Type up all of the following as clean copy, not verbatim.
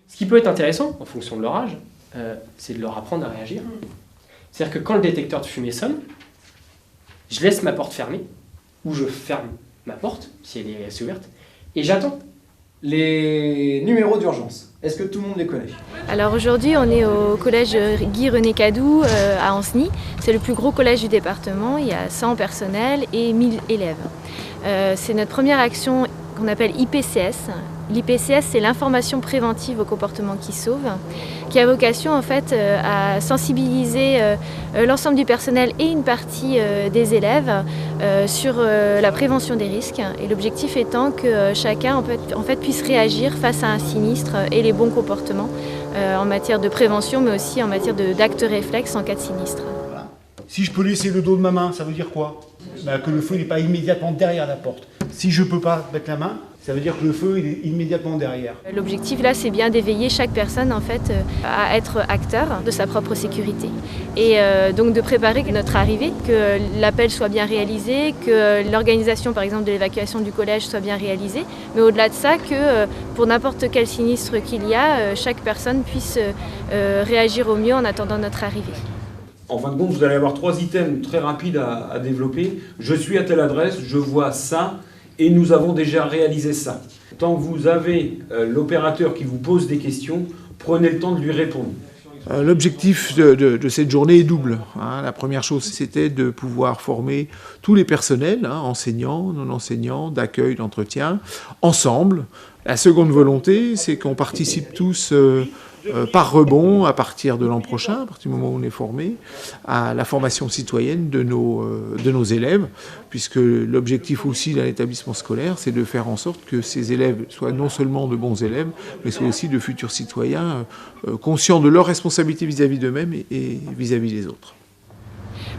Ce qui peut être intéressant, en fonction de leur âge, c'est de leur apprendre à réagir. C'est-à-dire que quand le détecteur de fumée sonne, je laisse ma porte fermée, ou je ferme ma porte, si elle est assez ouverte, et j'attends. Les numéros d'urgence, est-ce que tout le monde les connaît? Alors aujourd'hui, on est au collège Guy-René Cadou à Ancenis. C'est le plus gros collège du département, il y a 100 personnels et 1000 élèves. C'est notre première action qu'on appelle IPCS. L'IPCS, c'est l'information préventive au comportement qui sauve, qui a vocation en fait à sensibiliser l'ensemble du personnel et une partie des élèves sur la prévention des risques. Et l'objectif étant que chacun en fait, puisse réagir face à un sinistre et les bons comportements en matière de prévention, mais aussi en matière d'actes réflexes en cas de sinistre. Voilà. Si je peux laisser le dos de ma main, ça veut dire quoi? Que le feu n'est pas immédiatement derrière la porte. Si je ne peux pas mettre la main, ça veut dire que le feu il est immédiatement derrière. L'objectif là, c'est bien d'éveiller chaque personne en fait à être acteur de sa propre sécurité. Et donc de préparer notre arrivée, que l'appel soit bien réalisé, que l'organisation par exemple de l'évacuation du collège soit bien réalisée. Mais au-delà de ça, que pour n'importe quel sinistre qu'il y a, chaque personne puisse réagir au mieux en attendant notre arrivée. En fin de compte, vous allez avoir 3 items très rapides à développer. Je suis à telle adresse, je vois ça, et nous avons déjà réalisé ça. Tant que vous avez l'opérateur qui vous pose des questions, prenez le temps de lui répondre. L'objectif de cette journée est double. La première chose, c'était de pouvoir former tous les personnels, enseignants, non-enseignants, d'accueil, d'entretien, ensemble. La seconde volonté, c'est qu'on participe tous par rebond, à partir de l'an prochain, à partir du moment où on est formé, à la formation citoyenne de nos élèves, puisque l'objectif aussi d'un établissement scolaire, c'est de faire en sorte que ces élèves soient non seulement de bons élèves, mais soient aussi de futurs citoyens conscients de leurs responsabilités vis-à-vis d'eux-mêmes et vis-à-vis des autres.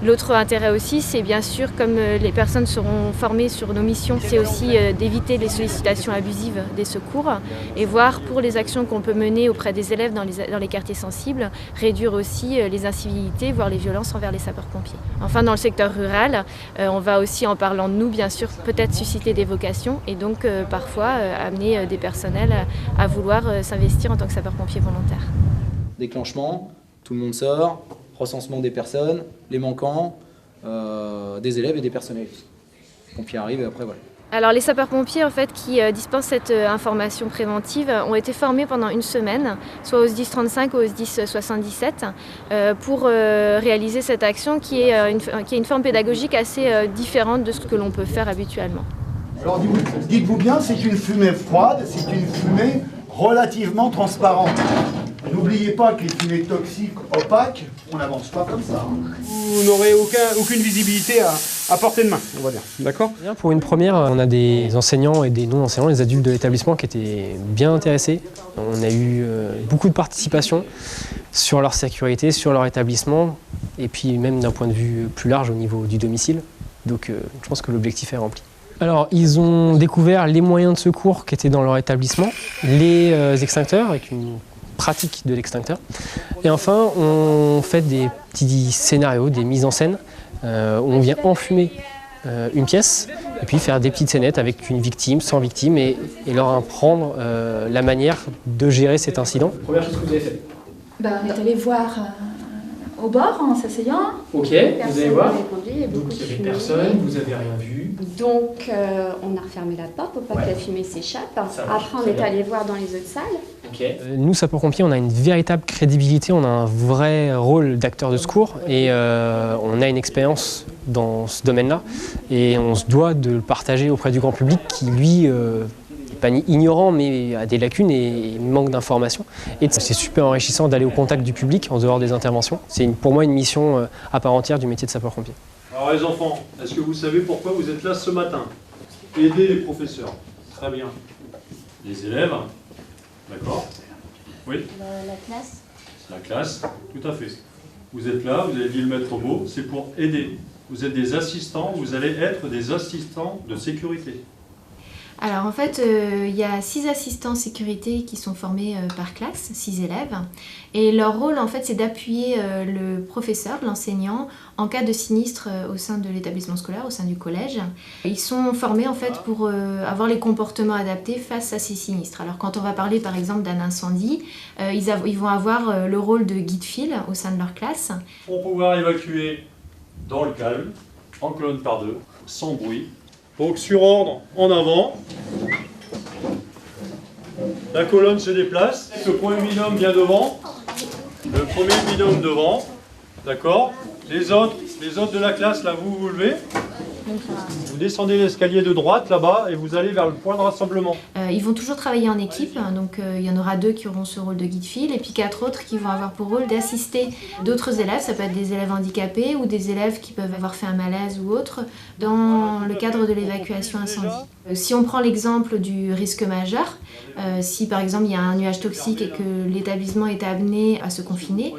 L'autre intérêt aussi, c'est bien sûr, comme les personnes seront formées sur nos missions, c'est aussi d'éviter les sollicitations abusives des secours et voir pour les actions qu'on peut mener auprès des élèves dans les quartiers sensibles, réduire aussi les incivilités, voire les violences envers les sapeurs-pompiers. Enfin, dans le secteur rural, on va aussi, en parlant de nous, bien sûr, peut-être susciter des vocations et donc parfois amener des personnels à vouloir s'investir en tant que sapeurs-pompiers volontaires. Déclenchement, tout le monde sort. Recensement des personnes, les manquants, des élèves et des personnels. Les pompiers arrivent et après voilà. Alors les sapeurs-pompiers en fait, qui dispensent cette information préventive ont été formés pendant une semaine, soit au SDIS 35 ou au SDIS 77, pour réaliser cette action qui est une forme pédagogique assez différente de ce que l'on peut faire habituellement. Alors dites-vous bien, c'est une fumée froide, c'est une fumée relativement transparente. N'oubliez pas que les fumées toxiques opaques, on n'avance pas comme ça. Vous n'aurez aucune visibilité à portée de main, on va dire. D'accord ? Pour une première, on a des enseignants et des non-enseignants, les adultes de l'établissement qui étaient bien intéressés. On a eu beaucoup de participation sur leur sécurité, sur leur établissement, et puis même d'un point de vue plus large au niveau du domicile. Donc je pense que l'objectif est rempli. Alors, ils ont découvert les moyens de secours qui étaient dans leur établissement, les extincteurs avec une pratique de l'extincteur. Et enfin, on fait des petits scénarios, des mises en scène, où on vient enfumer une pièce et puis faire des petites scénettes avec une victime, sans victime, et leur apprendre la manière de gérer cet incident. Première chose que vous avez faite. On est allé voir au bord en s'asseyant. Ok, vous allez voir. Donc il y avait personne, vous n'avez rien vu. Donc on a refermé la porte pour pas que la fumée s'échappe. Après on est allé voir dans les autres salles. Okay. Nous, sapeurs-pompiers, on a une véritable crédibilité, on a un vrai rôle d'acteur de secours et on a une expérience dans ce domaine-là et on se doit de le partager auprès du grand public qui, lui, n'est pas ignorant mais a des lacunes et manque d'informations. Et c'est super enrichissant d'aller au contact du public en dehors des interventions. C'est pour moi une mission à part entière du métier de sapeur-pompier. Alors les enfants, est-ce que vous savez pourquoi vous êtes là ce matin? Aider les professeurs. Très bien. Les élèves? D'accord. Oui. La classe. La classe, tout à fait. Vous êtes là, vous avez dit le maître mot, c'est pour aider. Vous êtes des assistants, vous allez être des assistants de sécurité. Alors en fait, il y a 6 assistants sécurité qui sont formés par classe, 6 élèves. Et leur rôle en fait c'est d'appuyer le professeur, l'enseignant, en cas de sinistre au sein de l'établissement scolaire, au sein du collège. Ils sont formés en fait pour avoir les comportements adaptés face à ces sinistres. Alors quand on va parler par exemple d'un incendie, ils vont avoir le rôle de guide-file au sein de leur classe. Pour pouvoir évacuer dans le calme, en colonne par deux, sans bruit. Donc sur ordre, en avant. La colonne se déplace. Le premier binôme vient devant. Le premier binôme devant. D'accord. Les autres de la classe, là, vous vous levez. Vous descendez l'escalier de droite, là-bas, et vous allez vers le point de rassemblement. Ils vont toujours travailler en équipe, donc il y en aura 2 qui auront ce rôle de guide-file, et puis 4 autres qui vont avoir pour rôle d'assister d'autres élèves, ça peut être des élèves handicapés ou des élèves qui peuvent avoir fait un malaise ou autre, dans le cadre de l'évacuation incendie. Si on prend l'exemple du risque majeur, si par exemple il y a un nuage toxique et que l'établissement est amené à se confiner,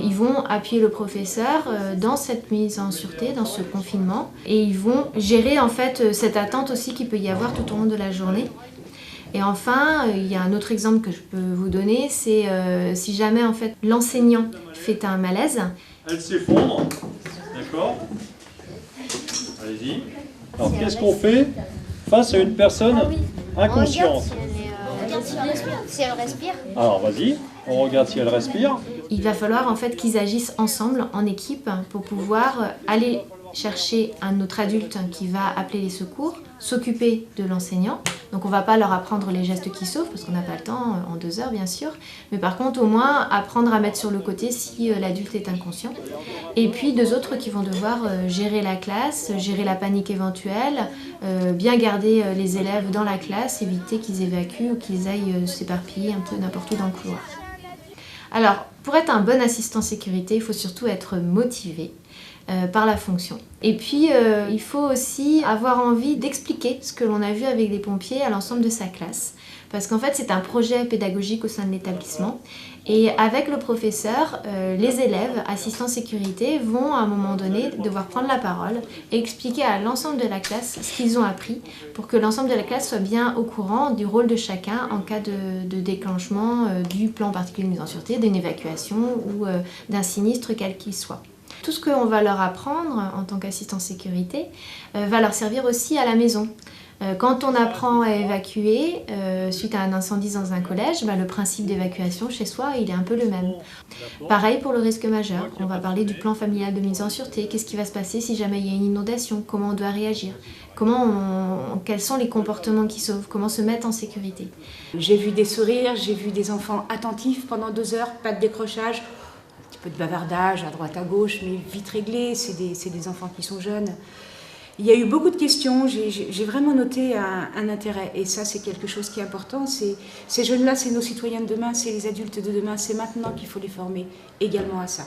ils vont appuyer le professeur dans cette mise en sûreté, dans ce confinement, et ils vont gérer en fait cette attente aussi qu'il peut y avoir tout au long de la journée. Et enfin, il y a un autre exemple que je peux vous donner, c'est si jamais en fait l'enseignant fait un malaise. Elle s'effondre, d'accord. Allez-y. Alors qu'est-ce qu'on fait face à une personne inconsciente? Si elle respire. Alors vas-y, on regarde si elle respire. Il va falloir en fait qu'ils agissent ensemble, en équipe, pour pouvoir aller chercher un autre adulte qui va appeler les secours, s'occuper de l'enseignant. Donc on ne va pas leur apprendre les gestes qui sauvent, parce qu'on n'a pas le temps en 2 heures bien sûr, mais par contre au moins apprendre à mettre sur le côté si l'adulte est inconscient. Et puis 2 autres qui vont devoir gérer la classe, gérer la panique éventuelle, bien garder les élèves dans la classe, éviter qu'ils évacuent ou qu'ils aillent s'éparpiller un peu n'importe où dans le couloir. Alors, pour être un bon assistant sécurité, il faut surtout être motivé par la fonction. Et puis, il faut aussi avoir envie d'expliquer ce que l'on a vu avec les pompiers à l'ensemble de sa classe. Parce qu'en fait, c'est un projet pédagogique au sein de l'établissement. Et avec le professeur, les élèves, assistants sécurité, vont à un moment donné devoir prendre la parole et expliquer à l'ensemble de la classe ce qu'ils ont appris pour que l'ensemble de la classe soit bien au courant du rôle de chacun en cas de déclenchement du plan particulier de mise en sûreté, d'une évacuation ou d'un sinistre quel qu'il soit. Tout ce qu'on va leur apprendre en tant qu'assistant sécurité va leur servir aussi à la maison. Quand on apprend à évacuer suite à un incendie dans un collège, le principe d'évacuation chez soi il est un peu le même. Pareil pour le risque majeur, on va parler du plan familial de mise en sûreté, qu'est-ce qui va se passer si jamais il y a une inondation, comment on doit réagir, quels sont les comportements qui sauvent, comment se mettre en sécurité. J'ai vu des sourires, j'ai vu des enfants attentifs pendant 2 heures, pas de décrochage, un petit peu de bavardage à droite à gauche, mais vite réglé, c'est des enfants qui sont jeunes. Il y a eu beaucoup de questions, j'ai vraiment noté un intérêt, et ça c'est quelque chose qui est important. Ces jeunes-là, c'est nos citoyens de demain, c'est les adultes de demain, c'est maintenant qu'il faut les former également à ça.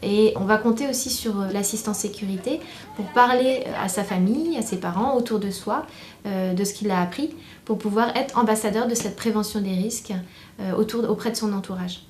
Et on va compter aussi sur l'assistant sécurité pour parler à sa famille, à ses parents, autour de soi, de ce qu'il a appris, pour pouvoir être ambassadeur de cette prévention des risques auprès de son entourage.